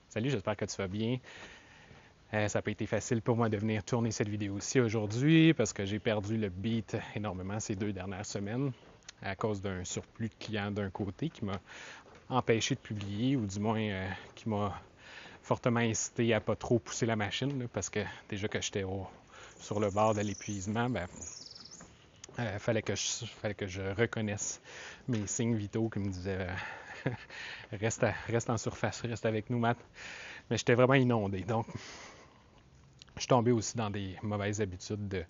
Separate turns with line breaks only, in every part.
Salut, j'espère que tu vas bien. Ça n'a pas été facile pour moi de venir tourner cette vidéo-ci aujourd'hui parce que j'ai perdu le beat énormément ces 2 dernières semaines à cause d'un surplus de clients d'un côté qui m'a empêché de publier ou du moins qui m'a fortement incité à pas trop pousser la machine là, parce que déjà que j'étais sur le bord de l'épuisement, fallait que je reconnaisse mes signes vitaux qui me disaient reste en surface, reste avec nous, Matt. Mais j'étais vraiment inondé. Donc, je suis tombé aussi dans des mauvaises habitudes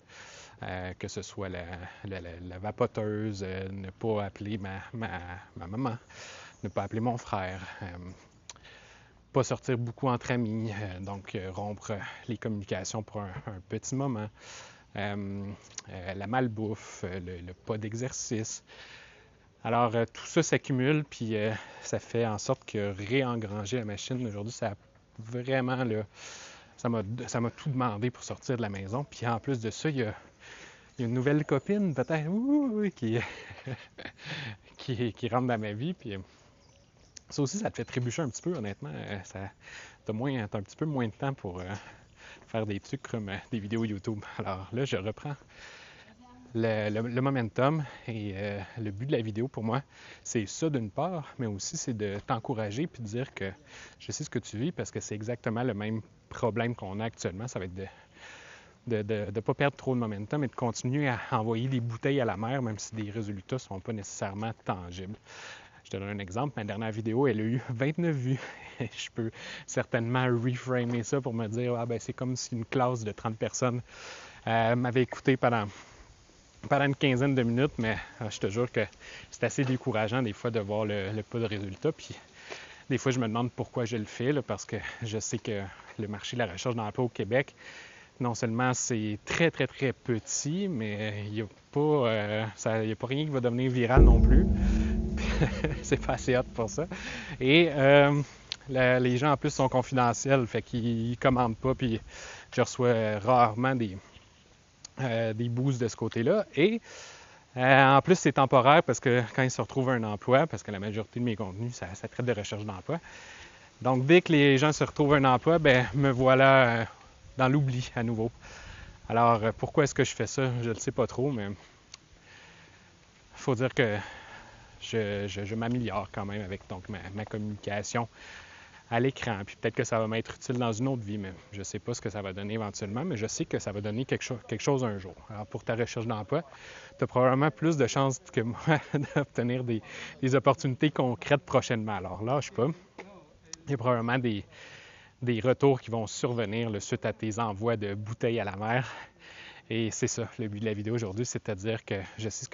que ce soit la vapoteuse, ne pas appeler ma maman, ne pas appeler mon frère, pas sortir beaucoup entre amis, donc rompre les communications pour un petit moment, la malbouffe, le pas d'exercice. Alors, tout ça s'accumule, puis ça fait en sorte que réengranger la machine aujourd'hui, ça a vraiment, là, ça m'a tout demandé pour sortir de la maison. Puis en plus de ça, il y a une nouvelle copine, peut-être, qui rentre dans ma vie. Puis ça aussi, ça te fait trébucher un petit peu, honnêtement. T'as un petit peu moins de temps pour faire des trucs comme des vidéos YouTube. Alors là, je reprends le momentum et le but de la vidéo pour moi, c'est ça d'une part, mais aussi c'est de t'encourager puis de dire que je sais ce que tu vis parce que c'est exactement le même problème qu'on a actuellement. Ça va être de ne pas perdre trop de momentum et de continuer à envoyer des bouteilles à la mer, même si les résultats ne sont pas nécessairement tangibles. Je te donne un exemple. Ma dernière vidéo, elle a eu 29 vues. Je peux certainement reframer ça pour me dire c'est comme si une classe de 30 personnes m'avait écouté pendant une quinzaine de minutes, mais je te jure que c'est assez décourageant des fois de voir le pas de résultat. Puis des fois, je me demande pourquoi je le fais, là, parce que je sais que le marché de la recherche d'emploi au Québec, non seulement c'est très, très, très petit, mais il n'y a pas rien qui va devenir viral non plus. C'est pas assez hot pour ça. Et les gens, en plus, sont confidentiels, fait qu'ils commandent pas, puis je reçois rarement des boosts de ce côté-là. Et en plus, c'est temporaire parce que quand ils se retrouvent un emploi, parce que la majorité de mes contenus, ça traite de recherche d'emploi. Donc, dès que les gens se retrouvent un emploi, me voilà dans l'oubli à nouveau. Alors, pourquoi est-ce que je fais ça? Je ne le sais pas trop, mais il faut dire que je m'améliore quand même avec donc, ma communication à l'écran. Puis peut-être que ça va m'être utile dans une autre vie, mais je ne sais pas ce que ça va donner éventuellement, mais je sais que ça va donner quelque chose un jour. Alors pour ta recherche d'emploi, tu as probablement plus de chances que moi d'obtenir des opportunités concrètes prochainement. Alors lâche pas. Il y a probablement des retours qui vont survenir suite à tes envois de bouteilles à la mer. Et c'est ça, le but de la vidéo aujourd'hui, c'est-à-dire que je sais ce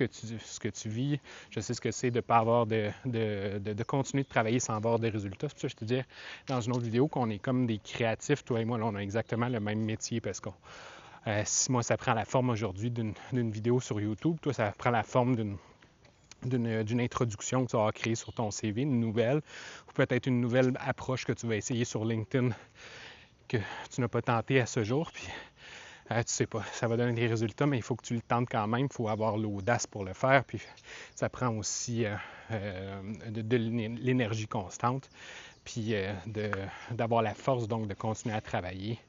que tu vis, je sais ce que c'est de ne pas avoir de continuer de travailler sans avoir de résultats. C'est pour ça que je te dis dans une autre vidéo qu'on est comme des créatifs, toi et moi, là, on a exactement le même métier parce que si moi ça prend la forme aujourd'hui d'une vidéo sur YouTube, toi ça prend la forme d'une introduction que tu vas créer sur ton CV, une nouvelle, ou peut-être une nouvelle approche que tu vas essayer sur LinkedIn que tu n'as pas tenté à ce jour. Puis tu sais pas, ça va donner des résultats, mais il faut que tu le tentes quand même. Il faut avoir l'audace pour le faire. Puis ça prend aussi de l'énergie constante. Puis d'avoir la force donc de continuer à travailler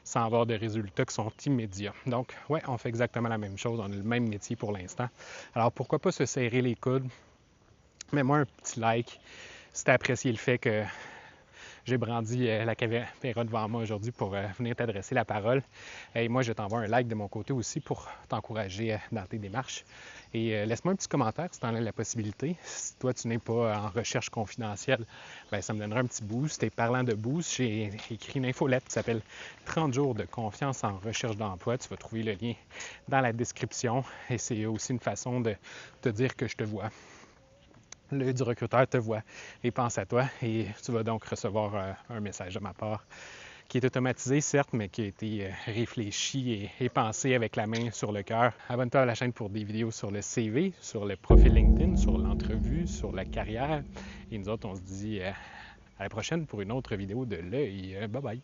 sans avoir de résultats qui sont immédiats. Donc, ouais, on fait exactement la même chose. On a le même métier pour l'instant. Alors, pourquoi pas se serrer les coudes? Mets-moi un petit like si tu as apprécié le fait que j'ai brandi la caméra devant moi aujourd'hui pour venir t'adresser la parole. Et moi, je t'envoie un like de mon côté aussi pour t'encourager dans tes démarches. Et laisse-moi un petit commentaire si tu en as la possibilité. Si toi, tu n'es pas en recherche confidentielle, ça me donnera un petit boost. Et parlant de boost, j'ai écrit une infolette qui s'appelle 30 jours de confiance en recherche d'emploi. Tu vas trouver le lien dans la description. Et c'est aussi une façon de te dire que je te vois. L'œil du recruteur te voit et pense à toi et tu vas donc recevoir un message de ma part qui est automatisé, certes, mais qui a été réfléchi et pensé avec la main sur le cœur. Abonne-toi à la chaîne pour des vidéos sur le CV, sur le profil LinkedIn, sur l'entrevue, sur la carrière. Et nous autres, on se dit à la prochaine pour une autre vidéo de l'œil. Bye bye!